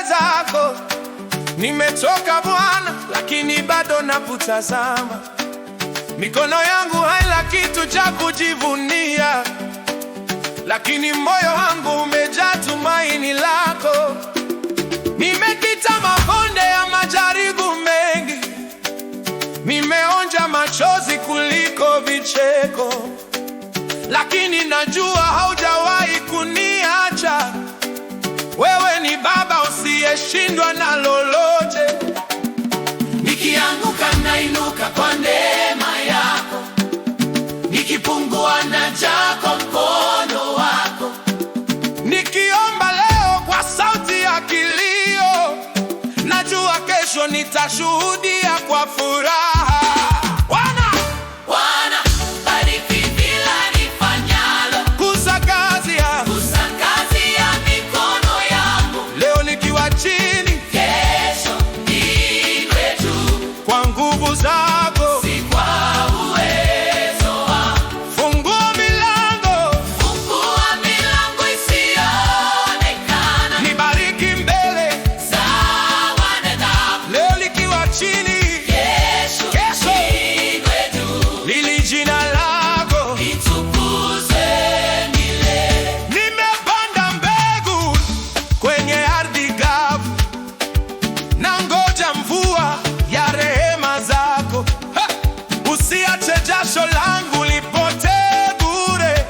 zako. Nimechoka Bwana, lakini bado nakutazama. Mikono yangu haina kitu cha kujivunia, lakini moyo wangu umejaa tumaini lako. Nimepita mabonde ya majaribu mengi, nimeonja machozi kuliko vicheko, lakini najua haujawahi kuniacha. Wewe ni Baba usiyeshindwa na lolote. Nikianguka nainuka kwa neema yako, nikipungua najaa kwa mkono wako. Nikiomba leo kwa sauti ya kilio, najua kesho nitashuhudia kwa furaha. Bwana, bariki kila nifanyalo, Gusa kazi ya mikono yangu. leo nikiwa chini, Kesho niwe juu, kwa nguvu zako. si kwa uwezo wangu. Fungua milango, Fungua milango isiyoonekana, nibariki mbele. sawa na dhahabu. Leo nikiwa chini, Kesho niwe juu, lili jina lako. litukuzwe milele. Nimepanda mbegu kwenye ardhi kavu, na ngoja mvua ya rehema zako. Usiache jasho langu lipotee bure,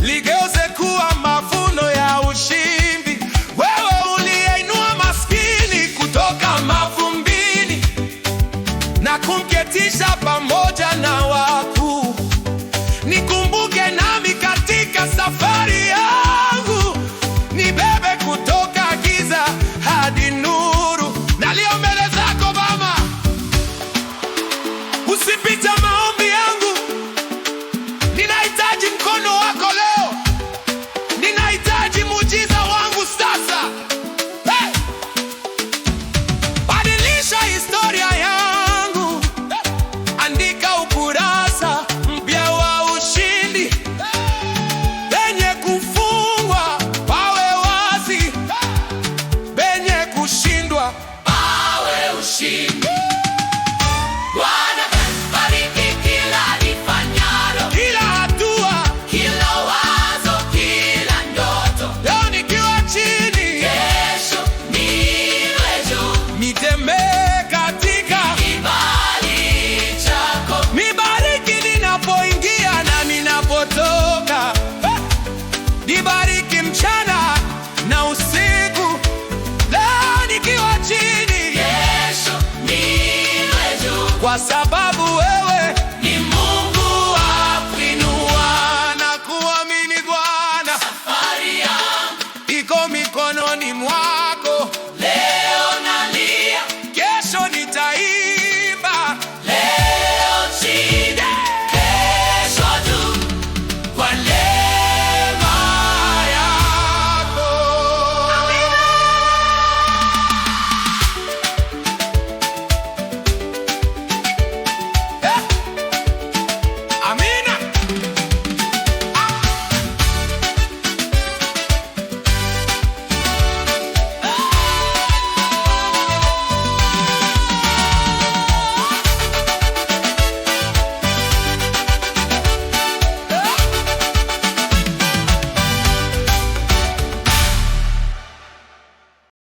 ligeuze kuwa mavuno ya ushindi. Wewe uliyeinua maskini kutoka mavumbini na kumketisha pamoja na wakuu, nikumbuke nami katika safari yangu, nibebe kutoka giza hadi nuru. Nalia mbele zako Baba, usipite maombi yangu. Ninahitaji mkono wako leo, ninahitaji muujiza wangu sasa. Hey! Badilisha historia yangu, andika ukurasa mpya wa ushindi. Penye kufungwa pawe wazi, penye kushindwa Awe ushindi. Bwana, bariki kila nifanyalo, kila hatua. kila wazo, kila ndoto. Leo nikiwa chini, Kesho niwe juu, nitembee katika. kibali chako. Nibariki ninapoingia na ninapotoka. Nibariki mchana na usiku. Leo nikiwa chini, Kesho niwe juu, kwa sababu